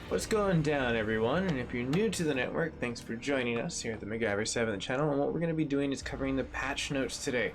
What's going down, everyone? And if you're new to the network, thanks for joining us here at the MacGyver 7 channel. And what we're going to be doing is covering the patch notes today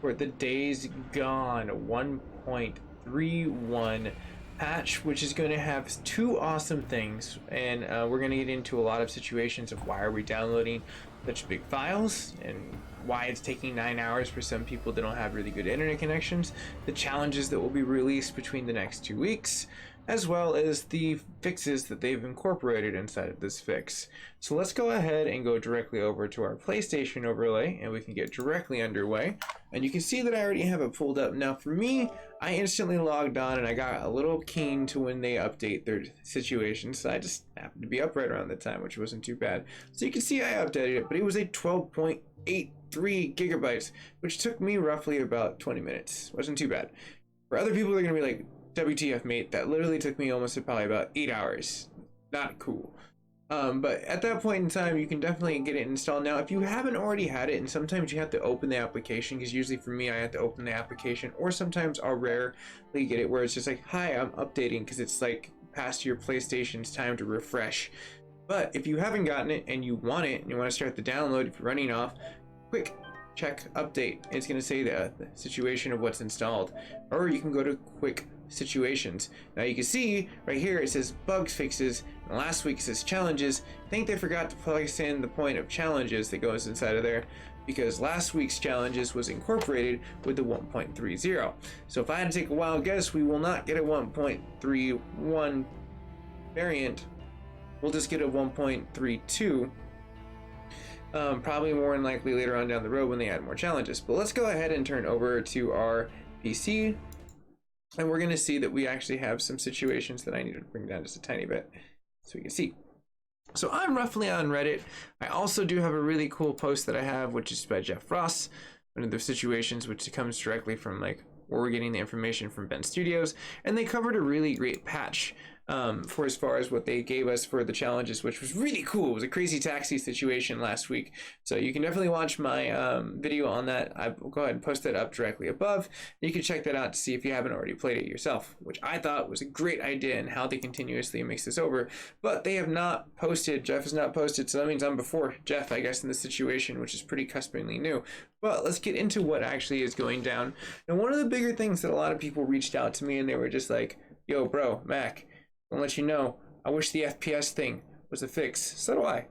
for the Days Gone 1.31 patch, which is going to have two awesome things. And we're going to get into a lot of situations of why are we downloading such big files and why it's taking 9 hours for some people that don't have really good internet connections, the challenges that will be released between the next 2 weeks, as well as the fixes that they've incorporated inside of this fix. So let's go ahead and go directly over to our PlayStation overlay and we can get directly underway. And you can see that I already have it pulled up. Now for me, I instantly logged on and I got a little keen to when they update their situation. So I just happened to be up right around the time, which wasn't too bad. So you can see I updated it, but it was a 12.83 gigabytes, which took me roughly about 20 minutes. Wasn't too bad. For other people, they're gonna be like, WTF, mate, that literally took me almost probably about 8 hours. Not cool. But at that point in time, you can definitely get it installed. Now, if you haven't already had it, and sometimes you have to open the application, because usually for me, I have to open the application, or sometimes I'll rarely get it where it's just like, hi, I'm updating, because it's like past your PlayStation's time to refresh. But if you haven't gotten it and you want it, and you want to start the download, if you're running off, quick check update. It's going to say the situation of what's installed. Or you can go to quick situations. Now you can see right here it says bugs fixes, and last week it says challenges. I think they forgot to place in the point of challenges that goes inside of there, because last week's challenges was incorporated with the 1.30. So if I had to take a wild guess, we will not get a 1.31 variant. We'll just get a 1.32. Probably more than likely later on down the road when they add more challenges. But let's go ahead and turn over to our PC, and we're going to see that we actually have some situations that I need to bring down just a tiny bit so we can see. So I'm roughly on Reddit. I also do have a really cool post that I have, which is by Jeff Ross, one of the situations which comes directly from like where we're getting the information from Ben Studios, and they covered a really great patch for as far as what they gave us for the challenges, which was really cool. It was a crazy taxi situation last week, so you can definitely watch my video on that. I will go ahead and post that up directly above. You can check that out to see if you haven't already played it yourself, which I thought was a great idea and how they continuously mix this over. But they have not posted. Jeff has not posted, so that means I'm before Jeff, I guess, in this situation, which is pretty cuspingly new. But let's get into what actually is going down. And one of the bigger things that a lot of people reached out to me and they were just like, yo bro, Mac, I'll let you know, I wish the FPS thing was a fix. So do I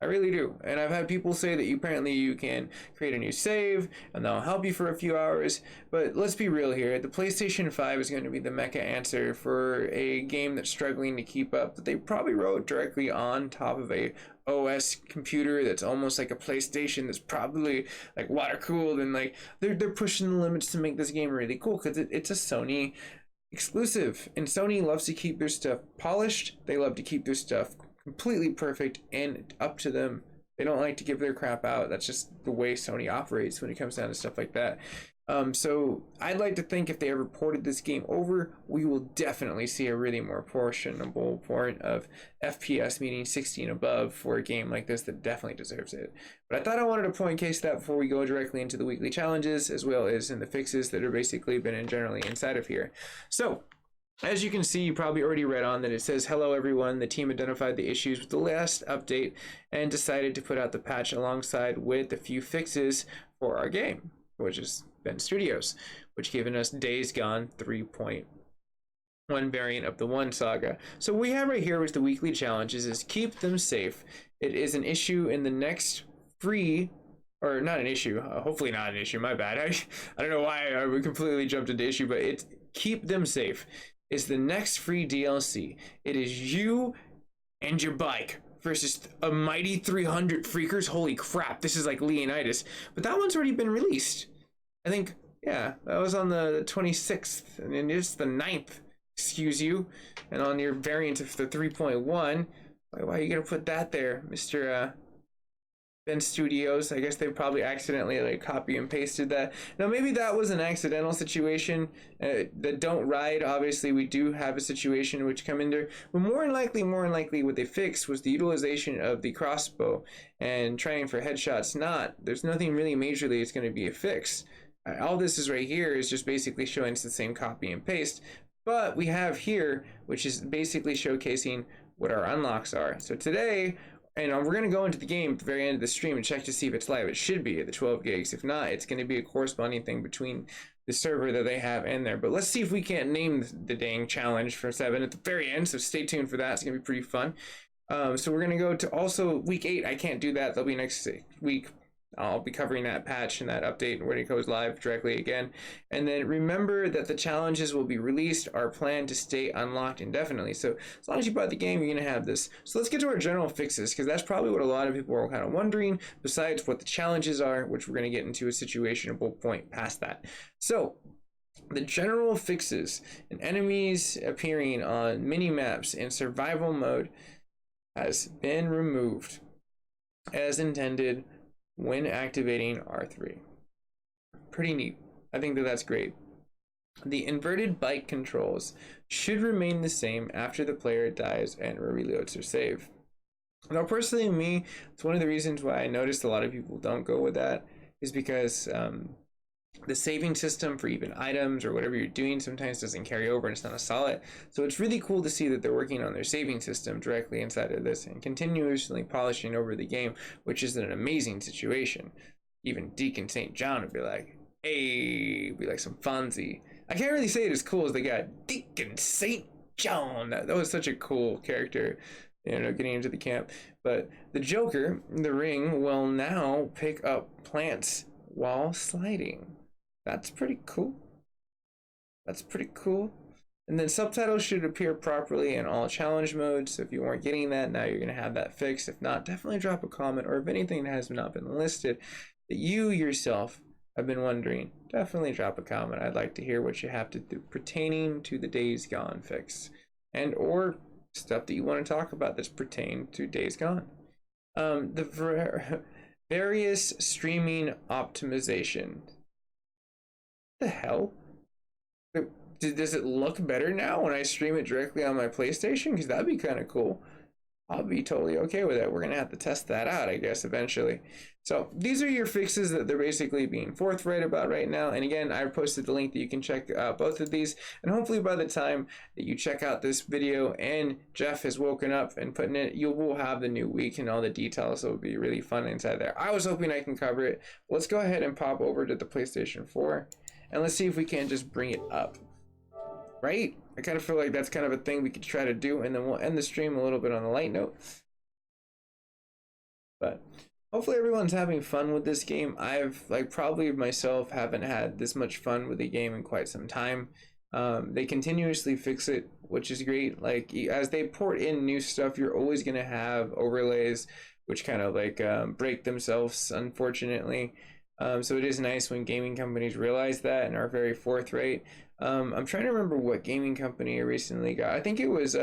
really do. And I've had people say that apparently you can create a new save and they'll help you for a few hours. But let's be real here, the PlayStation 5 is going to be the mecha answer for a game that's struggling to keep up, that they probably wrote directly on top of a OS computer that's almost like a PlayStation, that's probably like water cooled, and like they're pushing the limits to make this game really cool because it's a Sony exclusive, and Sony loves to keep their stuff polished. They love to keep their stuff completely perfect and up to them. They don't like to give their crap out. That's just the way Sony operates when it comes down to stuff like that. So I'd like to think if they ever ported this game over, we will definitely see a really more portionable port of FPS, meaning 60 and above, for a game like this that definitely deserves it. But I thought I wanted to point case that before we go directly into the weekly challenges, as well as in the fixes that are basically been in generally inside of here. So as you can see, you probably already read on that it says, hello everyone, the team identified the issues with the last update and decided to put out the patch alongside with a few fixes for our game, which is Ben Studios, which given us Days Gone 3.1 variant of the One Saga. So we have right here with the weekly challenges is keep them safe. It is an issue in the next free, or not an issue, hopefully not an issue, my bad. I don't know why I completely jumped into issue, but it's keep them safe is the next free DLC. It is you and your bike versus a mighty 300 freakers. Holy crap, this is like Leonidas. But that one's already been released. I think, yeah, that was on the 26th, and it's the 9th, excuse you. And on your variant of the 3.1, why are you gonna put that there, Mr. Ben Studios? I guess they probably accidentally like copy and pasted that. Now maybe that was an accidental situation. The don't ride, obviously we do have a situation which come in there, but more than likely what they fixed was the utilization of the crossbow and trying for headshots. There's nothing really majorly it's going to be a fix. All this is right here is just basically showing it's the same copy and paste. But we have here, which is basically showcasing what our unlocks are. So today, and we're going to go into the game at the very end of the stream and check to see if it's live. It should be at the 12 gigs. If not, it's going to be a corresponding thing between the server that they have in there. But let's see if we can't name the dang challenge for 7 at the very end. So stay tuned for that. It's going to be pretty fun. So we're going to go to also week 8. I can't do that. That'll be next week. I'll be covering that patch and that update when it goes live directly again. And then remember that the challenges will be released are planned to stay unlocked indefinitely. So as long as you bought the game, you're going to have this. So let's get to our general fixes, because that's probably what a lot of people are kind of wondering, besides what the challenges are, which we're going to get into a situationable point past that. So the general fixes and enemies appearing on mini maps in survival mode has been removed as intended when activating R3. Pretty neat. I think that that's great. The inverted bike controls should remain the same after the player dies and reloads their save. Now, personally, me, it's one of the reasons why I noticed a lot of people don't go with that, is because the saving system for even items or whatever you're doing sometimes doesn't carry over and it's not a solid. So it's really cool to see that they're working on their saving system directly inside of this and continuously polishing over the game, which is an amazing situation. Even Deacon St. John would be like, hey, be like some Fonzie. I can't really say it as cool as they got Deacon St. John. That was such a cool character, you know, getting into the camp. But the Joker, the ring, will now pick up plants while sliding. That's pretty cool. That's pretty cool. And then subtitles should appear properly in all challenge modes. So if you weren't getting that, now you're going to have that fixed. If not, definitely drop a comment, or if anything has not been listed that you yourself have been wondering, definitely drop a comment. I'd like to hear what you have to do pertaining to the Days Gone fix, and or stuff that you want to talk about that's pertained to Days Gone. The various streaming optimization. The hell? Does it look better now when I stream it directly on my PlayStation? Because that'd be kind of cool. I'll be totally okay with that. We're gonna have to test that out, I guess, eventually. So these are your fixes that they're basically being forthright about right now. And again, I posted the link that you can check out both of these. And hopefully by the time that you check out this video and Jeff has woken up and putting it, you will have the new week and all the details. So it'll be really fun inside there. I was hoping I can cover it. Let's go ahead and pop over to the PlayStation 4 and let's see if we can just bring it up. Right? I kind of feel like that's kind of a thing we could try to do, and then we'll end the stream a little bit on a light note. But hopefully everyone's having fun with this game. I've, like, probably myself haven't had this much fun with the game in quite some time. They continuously fix it, which is great. Like, as they port in new stuff, you're always going to have overlays which kind of like break themselves, unfortunately. So it is nice when gaming companies realize that and are very forthright. I'm trying to remember what gaming company I recently got. I think it was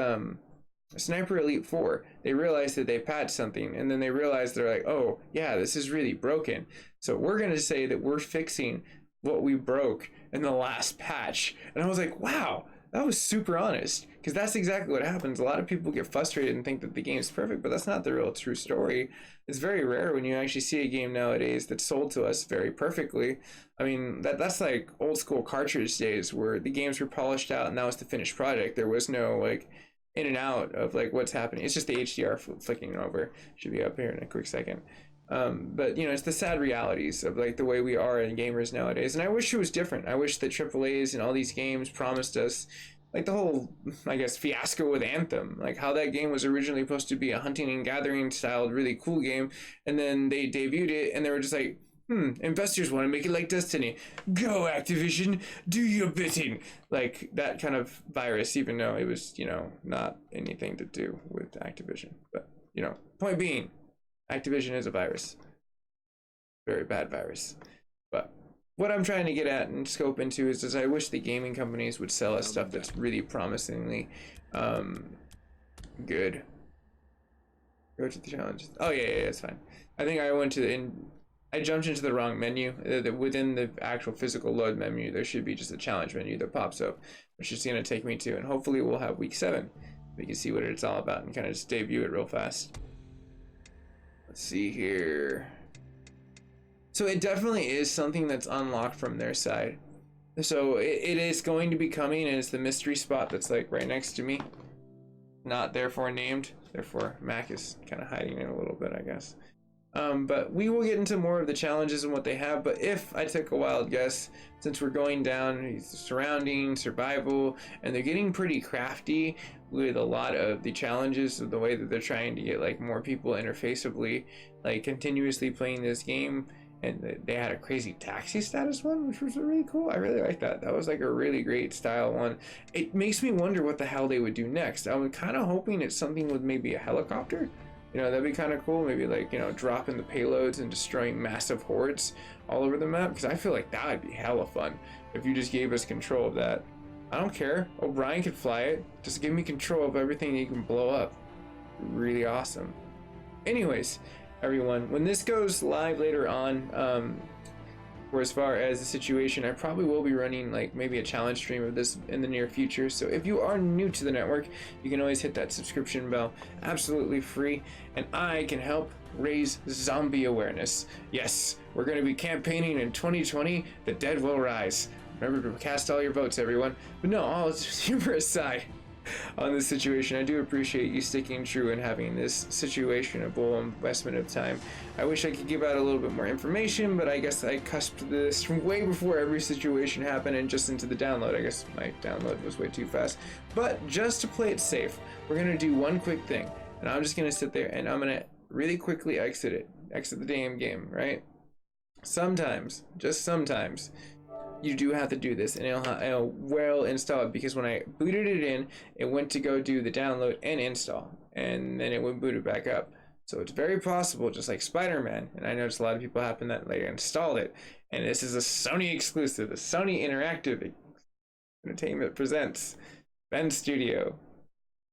Sniper Elite 4. They realized that they patched something, and then they realized they're like, oh yeah, this is really broken. So we're going to say that we're fixing what we broke in the last patch. And I was like, wow, that was super honest, because that's exactly what happens. A lot of people get frustrated and think that the game's perfect, but that's not the real true story. It's very rare when you actually see a game nowadays that's sold to us very perfectly. I mean, that's like old school cartridge days where the games were polished out and that was the finished product. There was no like in and out of like what's happening. It's just the HDR flicking over. Should be up here in a quick second. But you know, it's the sad realities of like the way we are in gamers nowadays. And I wish it was different. I wish that AAAs and all these games promised us like the whole, I guess, fiasco with Anthem, like how that game was originally supposed to be a hunting and gathering styled, really cool game. And then they debuted it and they were just like, investors want to make it like Destiny. Go Activision, do your bidding. Like that kind of virus, even though it was, you know, not anything to do with Activision. But, you know, point being, Activision is a virus. Very bad virus. But what I'm trying to get at and scope into is I wish the gaming companies would sell us stuff that's really promisingly good. Go to the challenge. Oh yeah, it's fine. I think I went to I jumped into the wrong menu. Within the actual physical load menu, there should be just a challenge menu that pops up, which is going to take me to, and hopefully we'll have week 7. We can see what it's all about and kind of just debut it real fast. Let's see here. So it definitely is something that's unlocked from their side. So it is going to be coming, and it's the mystery spot that's like right next to me. not therefore named. Therefore, Mac is kind of hiding it a little bit, I guess. But we will get into more of the challenges and what they have. But if I took a wild guess, since we're going down surrounding, survival, and they're getting pretty crafty with a lot of the challenges of the way that they're trying to get like more people interfaceably, like continuously playing this game. And they had a crazy taxi status one, which was really cool. I really like that. That was like a really great style one. It makes me wonder what the hell they would do next. I was kind of hoping it's something with maybe a helicopter. You know, that'd be kind of cool. Maybe like, you know, dropping the payloads and destroying massive hordes all over the map. Because I feel like that would be hella fun if you just gave us control of that. I don't care. O'Brien could fly it. Just give me control of everything you can blow up. Really awesome. Anyways, everyone, when this goes live later on, for as far as the situation, I probably will be running like maybe a challenge stream of this in the near future. So if you are new to the network, you can always hit that subscription bell, absolutely free, and I can help raise zombie awareness. Yes, we're going to be campaigning in 2020, the dead will rise. Remember to cast all your votes, everyone. But no, all humor aside on this situation, I do appreciate you sticking true and having this situationable investment of time. I wish I could give out a little bit more information, but I guess I cusped this from way before every situation happened and just into the download. I guess my download was way too fast. But just to play it safe, we're going to do one quick thing, and I'm just going to sit there and I'm going to really quickly exit the damn game, right? Sometimes, just sometimes, you do have to do this, and it'll well install it, because when I booted it in, it went to go do the download and install, and then it would boot it back up. So it's very possible, just like Spider-Man, and I noticed a lot of people happen that they installed it, and this is a Sony exclusive, the Sony Interactive Entertainment presents Ben Studio.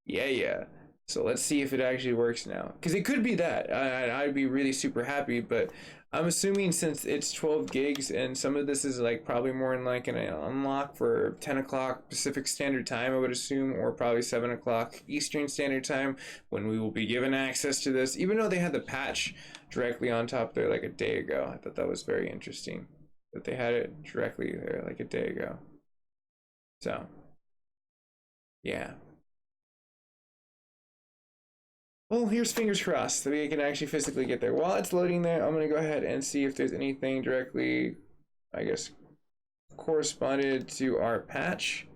Yeah. So let's see if it actually works now, because it could be that. I'd be really super happy, but I'm assuming since it's 12 gigs and some of this is like probably more in like an unlock for 10 o'clock Pacific Standard Time, I would assume, or probably 7 o'clock Eastern Standard Time when we will be given access to this, even though they had the patch directly on top there like a day ago. I thought that was very interesting that they had it directly there like a day ago. So, yeah. Well, here's fingers crossed that we can actually physically get there. While it's loading there, I'm going to go ahead and see if there's anything directly, I guess, corresponded to our patch.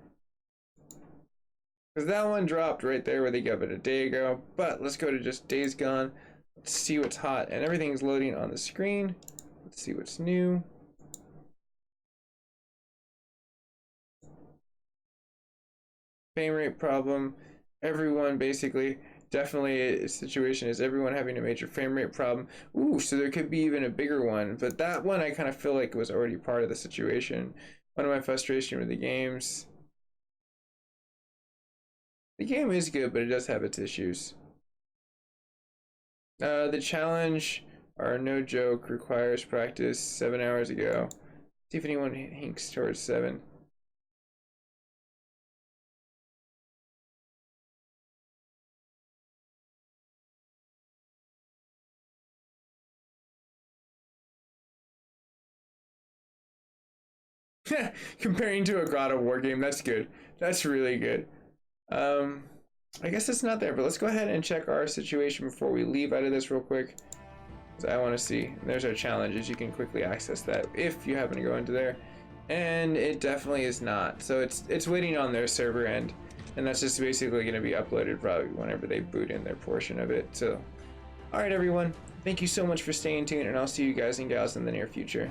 Because that one dropped right there where they gave it a day ago. But let's go to just days gone. Let's see what's hot. And everything's loading on the screen. Let's see what's new. Frame rate problem. Everyone basically... Definitely a situation is everyone having a major frame rate problem. Ooh, so there could be even a bigger one, but that one I kind of feel like was already part of the situation. One of my frustration with the games. The game is good, but it does have its issues. The challenge are no joke, requires practice 7 hours ago. See if anyone hinks towards 7. Comparing to a God of War game, that's good. That's really good. I guess it's not there, but let's go ahead and check our situation before we leave out of this real quick, because I want to see. There's our challenges. You can quickly access that if you happen to go into there, and it definitely is not. So it's waiting on their server end, and that's just basically going to be uploaded probably whenever they boot in their portion of it. So, all right, everyone. Thank you so much for staying tuned, and I'll see you guys and gals in the near future.